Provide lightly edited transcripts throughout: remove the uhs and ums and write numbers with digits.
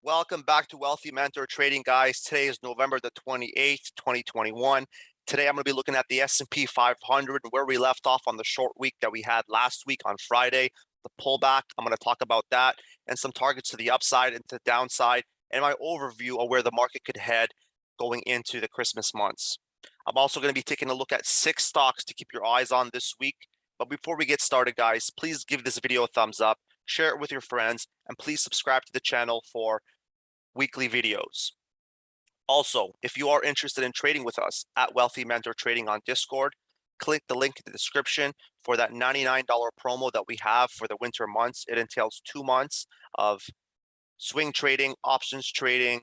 Welcome back to Wealthy Mentor Trading, guys. Today is November the 28th, 2021. Today I'm going to be looking at the S&P 500 and where we left off on the short week that we had last week on Friday, the pullback. I'm going to talk about that and some targets to the upside and to the downside and my overview of where the market could head going into the Christmas months. I'm also going to be taking a look at 6 stocks to keep your eyes on this week. But before we get started, guys, please give this video a thumbs up, share it with your friends, and please subscribe to the channel for weekly videos. Also, if you are interested in trading with us at Wealthy Mentor Trading on Discord, click the link in the description for that $99 promo that we have for the winter months. It entails 2 months of swing trading, options trading,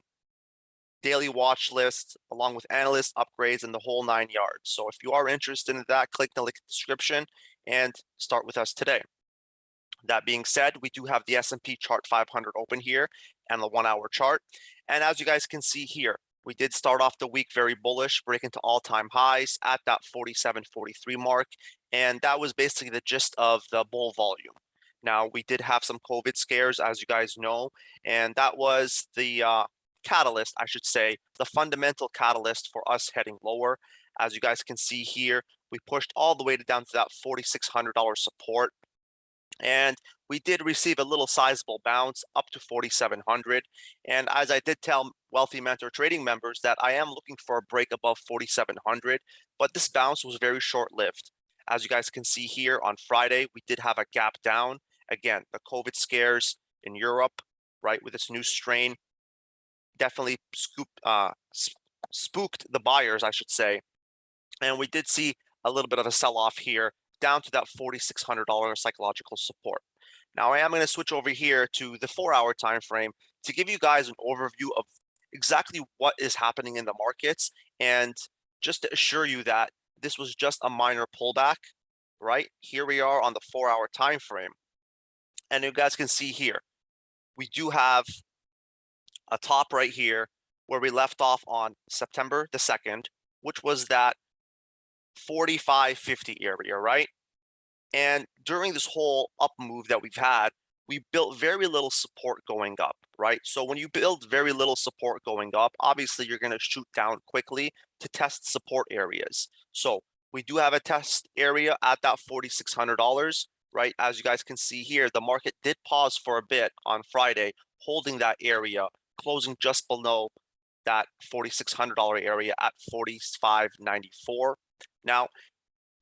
daily watch lists, along with analyst upgrades and the whole 9 yards. So if you are interested in that, click the link in the description and start with us today. That being said, we do have the S&P chart 500 open here and the 1-hour chart. And as you guys can see here, we did start off the week very bullish, breaking to all-time highs at that 47.43 mark. And that was basically the gist of the bull volume. Now, we did have some COVID scares, as you guys know, and that was the catalyst, I should say, the fundamental catalyst for us heading lower. As you guys can see here, we pushed all the way down to that $4,600 support. And we did receive a little sizable bounce up to 4,700. And as I did tell Wealthy Mentor Trading members that I am looking for a break above 4,700, but this bounce was very short-lived. As you guys can see here on Friday, we did have a gap down. Again, the COVID scares in Europe, right, with this new strain, definitely spooked the buyers, I should say. And we did see a little bit of a sell-off here down to that $4,600 psychological support. Now I am going to switch over here to the 4-hour time frame to give you guys an overview of exactly what is happening in the markets and just to assure you that this was just a minor pullback. Right here we are on the 4-hour time frame, and you guys can see here we do have a top right here where we left off on September the 2nd, which was that 45.50 area, right? And during this whole up move that we've had, we built very little support going up, right? So when you build very little support going up, obviously you're going to shoot down quickly to test support areas. So we do have a test area at that $4,600, right? As you guys can see here, the market did pause for a bit on Friday, holding that area, closing just below that $4,600 area at 45.94. Now,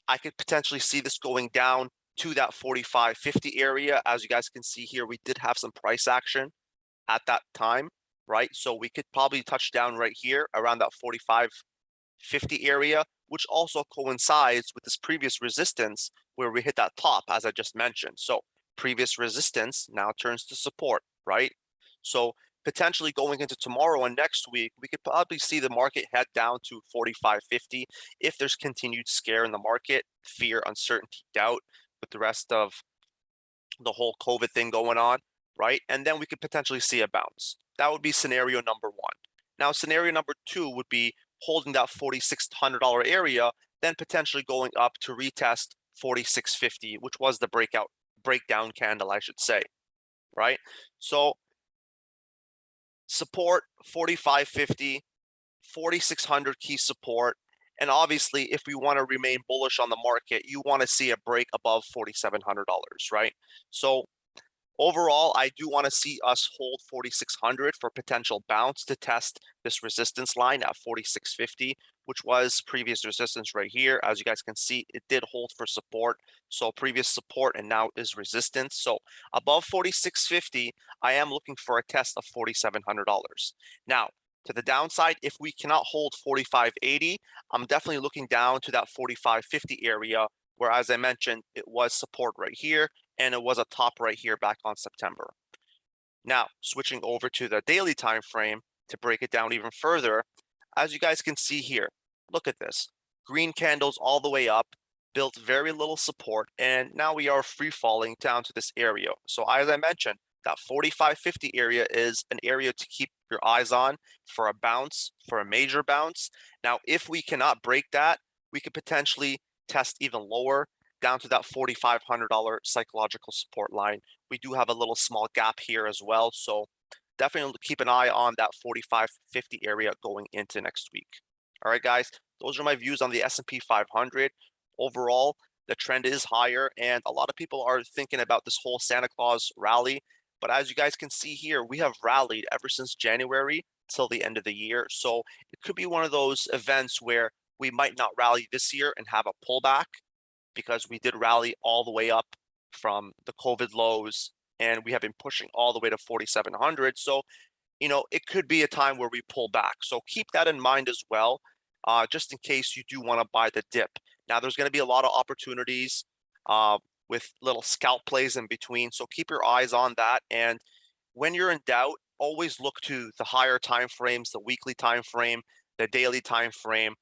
I could potentially see this going down to that 45.50 area. As you guys can see here, we did have some price action at that time, right? So we could probably touch down right here around that 45.50 area, which also coincides with this previous resistance where we hit that top, as I just mentioned. So previous resistance now turns to support, right? So potentially going into tomorrow and next week, we could probably see the market head down to 45.50 if there's continued scare in the market, fear, uncertainty, doubt with the rest of the whole COVID thing going on, right? And then we could potentially see a bounce. That would be scenario number 1. Now, scenario number 2 would be holding that $4,600 area, then potentially going up to retest 46.50, which was the breakdown candle, I should say, right? So support 45.50, 4,600 key support. And obviously, if we want to remain bullish on the market, you want to see a break above $4,700, right? So overall, I do want to see us hold 4,600 for potential bounce to test this resistance line at 46.50, which was previous resistance right here. As you guys can see, it did hold for support. So previous support and now is resistance. So above 46.50, I am looking for a test of $4,700. Now, to the downside, if we cannot hold 45.80, I'm definitely looking down to that 45.50 area, where, as I mentioned, it was support right here, and it was a top right here back on September. Now, switching over to the daily time frame to break it down even further, as you guys can see here, look at this. Green candles all the way up, built very little support, and now we are free falling down to this area. So as I mentioned, that 45.50 area is an area to keep your eyes on for a bounce, for a major bounce. Now, if we cannot break that, we could potentially test even lower down to that $4,500 psychological support line. We do have a little small gap here as well. So definitely keep an eye on that 45.50 area going into next week. All right, guys, those are my views on the S&P 500. Overall, the trend is higher, and a lot of people are thinking about this whole Santa Claus rally. But as you guys can see here, we have rallied ever since January till the end of the year. So it could be one of those events where we might not rally this year and have a pullback, because we did rally all the way up from the COVID lows, and we have been pushing all the way to 4,700. So, it could be a time where we pull back. So keep that in mind as well, just in case you do want to buy the dip. Now, there's going to be a lot of opportunities with little scalp plays in between. So keep your eyes on that. And when you're in doubt, always look to the higher time frames, the weekly time frame, the daily time frame,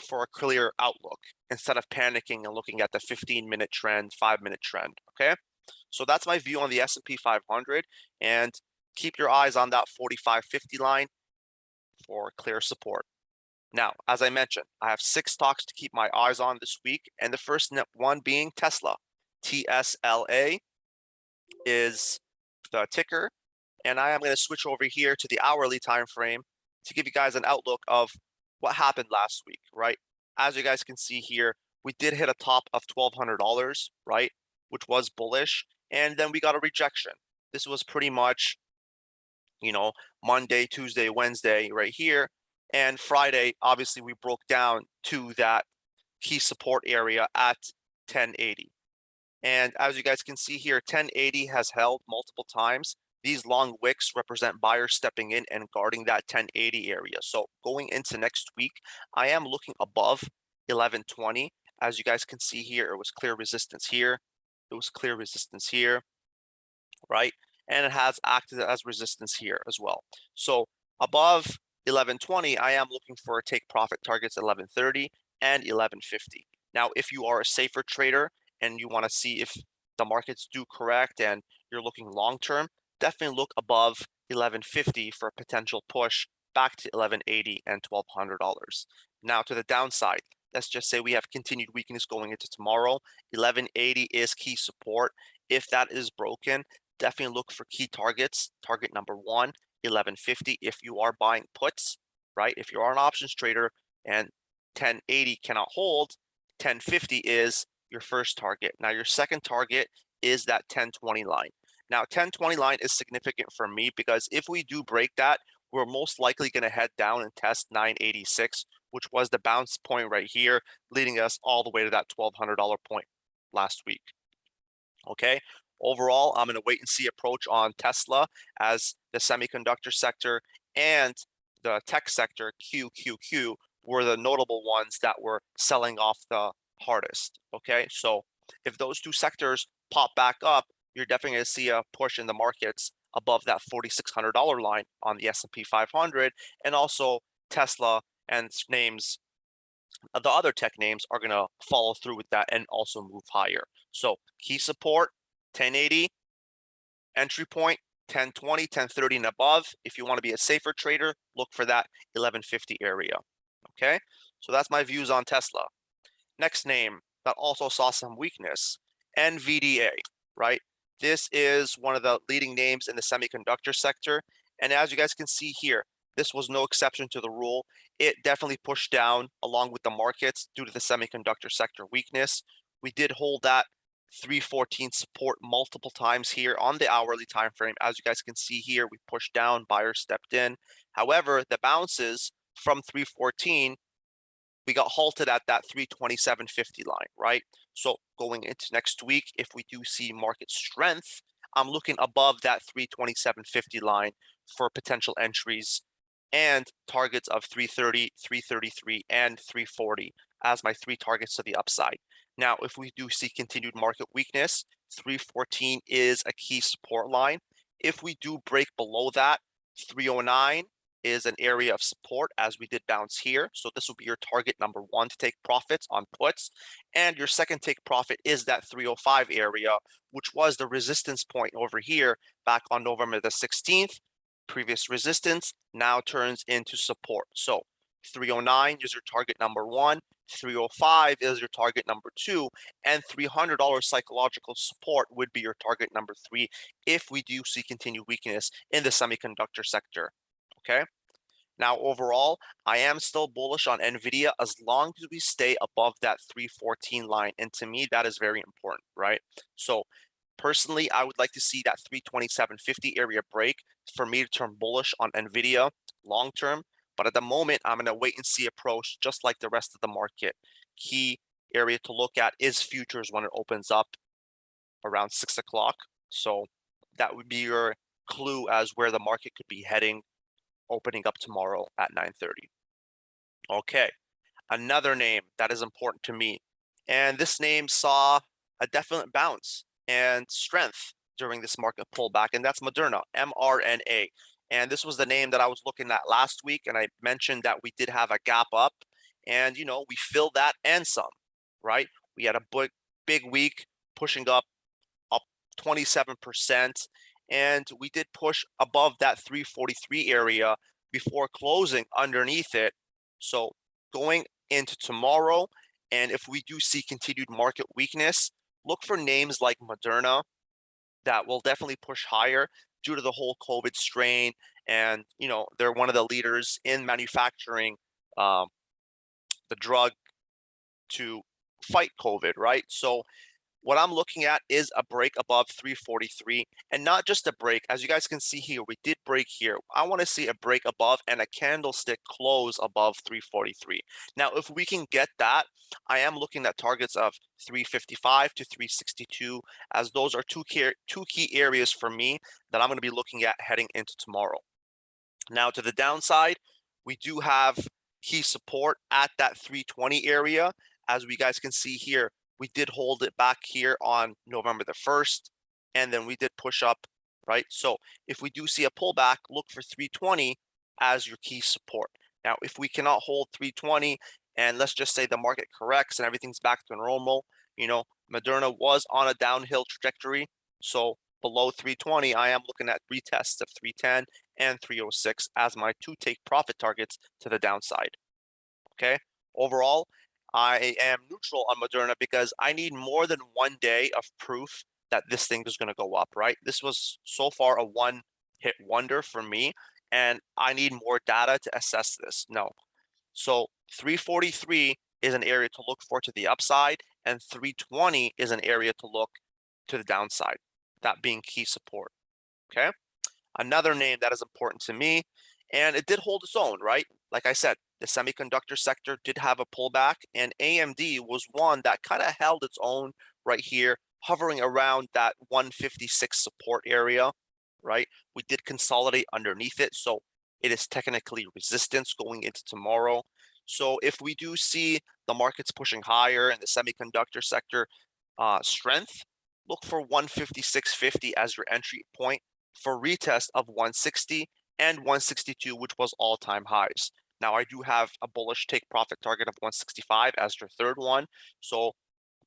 for a clear outlook, instead of panicking and looking at the 15-minute trend, 5-minute trend. Okay, so that's my view on the S&P 500, and keep your eyes on that 45.50 line for clear support. Now, as I mentioned, I have 6 stocks to keep my eyes on this week, and the first one being Tesla. TSLA is the ticker, and I am going to switch over here to the hourly time frame to give you guys an outlook of what happened last week, right? As you guys can see here, we did hit a top of $1,200, right, which was bullish, and then we got a rejection. This was pretty much, Monday, Tuesday, Wednesday right here, and Friday, obviously, we broke down to that key support area at 1080. And as you guys can see here, 1080 has held multiple times. These long wicks represent buyers stepping in and guarding that 1080 area. So going into next week, I am looking above 1120. As you guys can see here, it was clear resistance here. It was clear resistance here, right? And it has acted as resistance here as well. So above 1120, I am looking for take profit targets 1130 and 1150. Now, if you are a safer trader and you want to see if the markets do correct and you're looking long term, definitely look above 1150 for a potential push back to 1180 and $1,200. Now, to the downside, let's just say we have continued weakness going into tomorrow. 1180 is key support. If that is broken, definitely look for key targets. Target number 1, 1150 if you are buying puts, right? If you are an options trader and 1080 cannot hold, 1050 is your first target. Now, your second target is that 1020 line. Now, 1020 line is significant for me because if we do break that, we're most likely going to head down and test 986, which was the bounce point right here, leading us all the way to that $1,200 point last week. Okay, overall, I'm going to wait and see approach on Tesla, as the semiconductor sector and the tech sector, QQQ, were the notable ones that were selling off the hardest. Okay, so if those two sectors pop back up, you're definitely going to see a push in the markets above that $4,600 line on the S&P 500, and also Tesla and its names, the other tech names, are going to follow through with that and also move higher. So key support 1080, entry point 1020, 1030 and above. If you want to be a safer trader, look for that 1150 area. Okay, so that's my views on Tesla. Next name that also saw some weakness, NVDA, right? This is one of the leading names in the semiconductor sector, and as you guys can see here, this was no exception to the rule. It definitely pushed down along with the markets due to the semiconductor sector weakness. We did hold that 314 support multiple times here on the hourly time frame. As you guys can see here, we pushed down, buyers stepped in. However, the bounces from 314, we got halted at that 327.50 line, right? So going into next week, if we do see market strength, I'm looking above that 327.50 line for potential entries and targets of 330, 333, and 340 as my 3 targets to the upside. Now, if we do see continued market weakness, 314 is a key support line. If we do break below that, 309 is an area of support, as we did bounce here. So this will be your target number 1 to take profits on puts. And your second take profit is that 305 area, which was the resistance point over here back on November the 16th. Previous resistance now turns into support. So 309 is your target number 1. 305 is your target number 2, and $300 psychological support would be your target number 3 if we do see continued weakness in the semiconductor sector. Okay. Now, overall, I am still bullish on NVIDIA as long as we stay above that 314 line. And to me, that is very important, right? So personally, I would like to see that 327.50 area break for me to turn bullish on NVIDIA long term. But at the moment, I'm going to wait and see approach just like the rest of the market. Key area to look at is futures when it opens up around 6 o'clock. So that would be your clue as where the market could be heading opening up tomorrow at 9:30. Okay, another name that is important to me, and this name saw a definite bounce and strength during this market pullback, and that's Moderna, MRNA. And this was the name that I was looking at last week, and I mentioned that we did have a gap up, and we filled that and some, right? We had a big week pushing up 27%, and we did push above that 343 area before closing underneath it. So going into tomorrow, and if we do see continued market weakness, look for names like Moderna that will definitely push higher due to the whole COVID strain, and they're one of the leaders in manufacturing the drug to fight COVID, right? So what I'm looking at is a break above 343, and not just a break. As you guys can see here, we did break here. I want to see a break above and a candlestick close above 343. Now, if we can get that, I am looking at targets of 355 to 362, as those are two key areas for me that I'm going to be looking at heading into tomorrow. Now, to the downside, we do have key support at that 320 area. As we guys can see here, we did hold it back here on November the 1st, and then we did push up, right? So if we do see a pullback, look for 320 as your key support. Now, if we cannot hold 320, and let's just say the market corrects and everything's back to normal, Moderna was on a downhill trajectory. So below 320, I am looking at retests of 310 and 306 as my two take profit targets to the downside. Okay. Overall, I am neutral on Moderna because I need more than 1 day of proof that this thing is going to go up, right? This was so far a one-hit wonder for me, and I need more data to assess this. No. So 343 is an area to look for to the upside, and 320 is an area to look to the downside, that being key support. Okay. Another name that is important to me, and it did hold its own, right? Like I said, the semiconductor sector did have a pullback, and AMD was one that kind of held its own right here, hovering around that 156 support area, right? We did consolidate underneath it, so it is technically resistance going into tomorrow. So if we do see the markets pushing higher in the semiconductor sector strength, look for 156.50 as your entry point for retest of 160 and 162, which was all-time highs. Now, I do have a bullish take profit target of 165 as your third one. So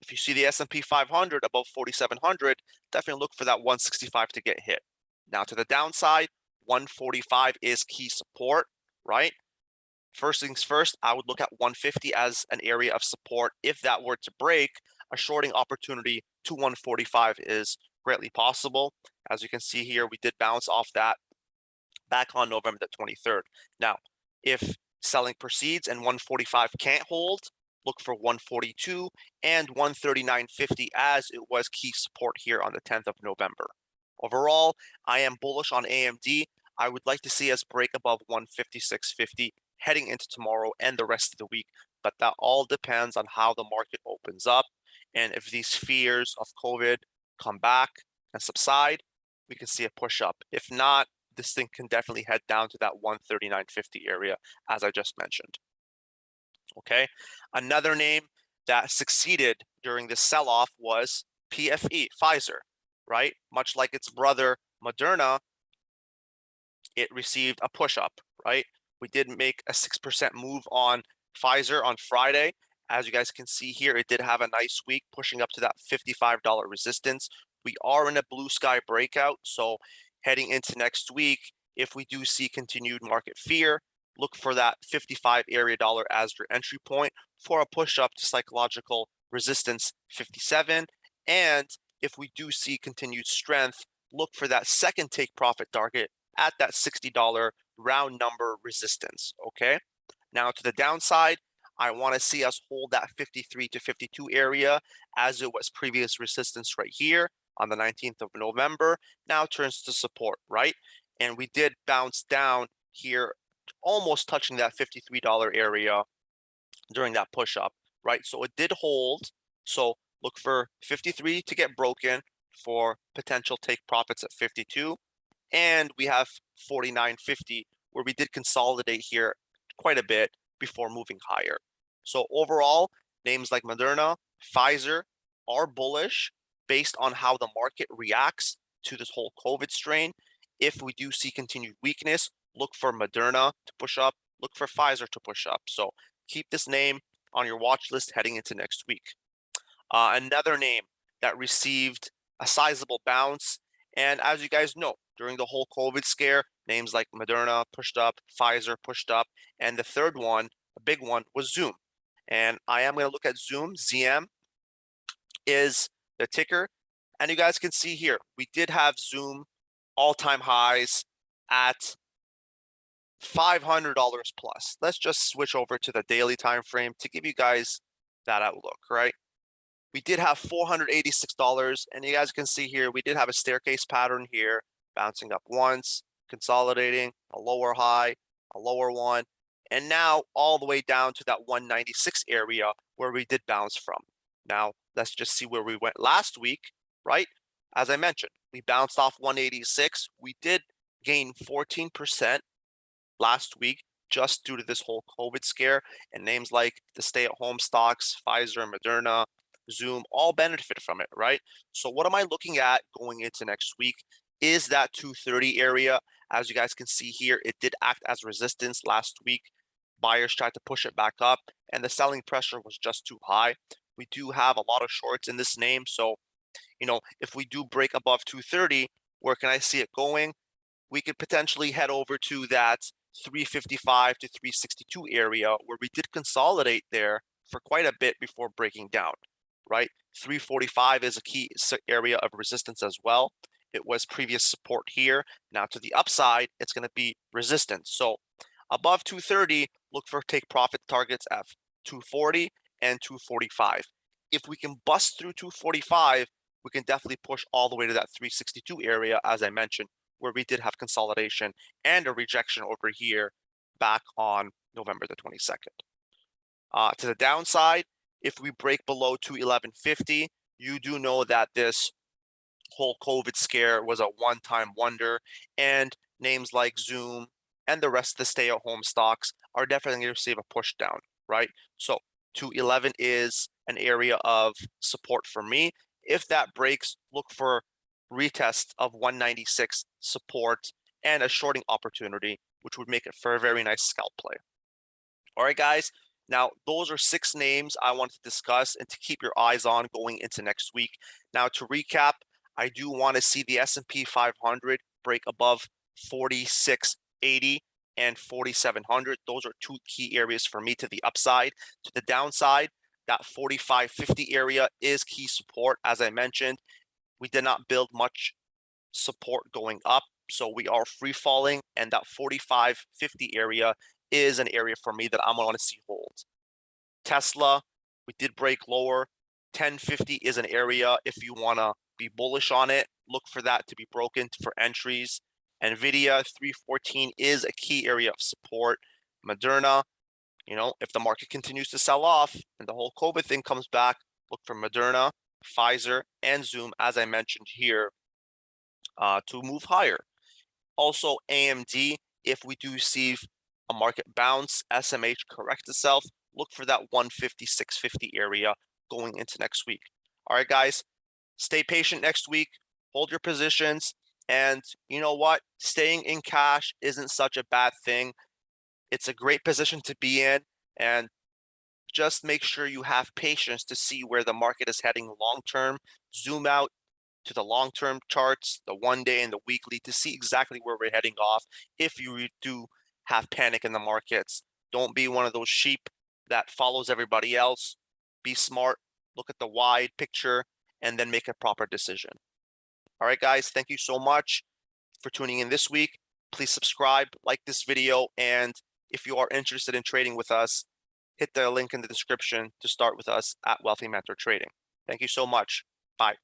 if you see the S&P 500 above 4,700, definitely look for that 165 to get hit. Now, to the downside, 145 is key support, right? First things first, I would look at 150 as an area of support. If that were to break, a shorting opportunity to 145 is greatly possible. As you can see here, we did bounce off that back on November the 23rd. Now, if selling proceeds and 145 can't hold, look for 142 and 139.50 as it was key support here on the 10th of November. Overall, I am bullish on AMD. I would like to see us break above 156.50 heading into tomorrow and the rest of the week, but that all depends on how the market opens up. And if these fears of COVID come back and subside, we can see a push up. If not, this thing can definitely head down to that 139.50 area, as I just mentioned. Okay. Another name that succeeded during this sell-off was PFE, Pfizer, right? Much like its brother Moderna, it received a push up, right? We did make a 6% move on Pfizer on Friday. As you guys can see here, it did have a nice week pushing up to that $55 resistance. We are in a blue sky breakout. So heading into next week, if we do see continued market fear, look for that 55 area dollar as your entry point for a push up to psychological resistance 57. And if we do see continued strength, look for that second take profit target at that $60 round number resistance. Okay. Now to the downside, I want to see us hold that 53 to 52 area as it was previous resistance right here on the 19th of November. Now turns to support, right? And we did bounce down here, almost touching that $53 area during that push up, right? So it did hold. So look for 53 to get broken for potential take profits at 52. And we have 49.50 where we did consolidate here quite a bit before moving higher. So overall, names like Moderna, Pfizer are bullish based on how the market reacts to this whole COVID strain. If we do see continued weakness, look for Moderna to push up, look for Pfizer to push up. So keep this name on your watch list heading into next week. Another name that received a sizable bounce, and as you guys know, during the whole COVID scare, names like Moderna pushed up, Pfizer pushed up, and the third one, a big one, was Zoom. And I am going to look at Zoom. ZM is the ticker. And you guys can see here, we did have Zoom all-time highs at $500 plus. Let's just switch over to the daily time frame to give you guys that outlook, right? We did have $486, and you guys can see here, we did have a staircase pattern here, bouncing up once, consolidating, a lower high, a lower one, and now all the way down to that 196 area where we did bounce from. Now, let's just see where we went last week, right? As I mentioned, we bounced off 186. We did gain 14% last week just due to this whole COVID scare, and names like the stay-at-home stocks, Pfizer, Moderna, Zoom, all benefit from it, right? So what am I looking at going into next week is that 230 area. As you guys can see here, it did act as resistance last week. Buyers tried to push it back up, and the selling pressure was just too high. We do have a lot of shorts in this name, so if we do break above 230, where can I see it going? We could potentially head over to that 355 to 362 area where we did consolidate there for quite a bit before breaking down, right? 345 is a key area of resistance as well. It was previous support here. Now to the upside, it's going to be resistance. So above 230, look for take profit targets at 240 and 245. If we can bust through 245, we can definitely push all the way to that 362 area, as I mentioned, where we did have consolidation and a rejection over here back on November the 22nd. To the downside, if we break below 211.50, you do know that this whole COVID scare was a one-time wonder, and names like Zoom and the rest of the stay-at-home stocks are definitely going to receive a push down, right? So 211 is an area of support for me. If that breaks, look for retest of 196 support and a shorting opportunity, which would make it for a very nice scalp play. All right, guys. Now, those are 6 names I wanted to discuss and to keep your eyes on going into next week. Now, to recap, I do want to see the S&P 500 break above 4680 and 4700. Those are 2 key areas for me to the upside. To the downside, that 4550 area is key support. As I mentioned, we did not build much support going up, so we are free falling, and that 4550 area is an area for me that I'm going to see hold. Tesla, we did break lower. 1050 is an area if you want to be bullish on it. Look for that to be broken for entries. NVDA 314 is a key area of support. Moderna, if the market continues to sell off and the whole COVID thing comes back, look for Moderna, Pfizer, and Zoom, as I mentioned here, to move higher. Also, AMD, if we do see a market bounce, SMH correct itself, look for that 156.50 area going into next week. All right, guys, stay patient next week, hold your positions, and you know what? Staying in cash isn't such a bad thing. It's a great position to be in, and just make sure you have patience to see where the market is heading long term. Zoom out to the long-term charts, the 1 day and the weekly, to see exactly where we're heading off if you do have panic in the markets. Don't be one of those sheep that follows everybody else. Be smart, look at the wide picture, and then make a proper decision. All right, guys, thank you so much for tuning in this week. Please subscribe, like this video, and if you are interested in trading with us, hit the link in the description to start with us at Wealthy Mentor Trading. Thank you so much. Bye.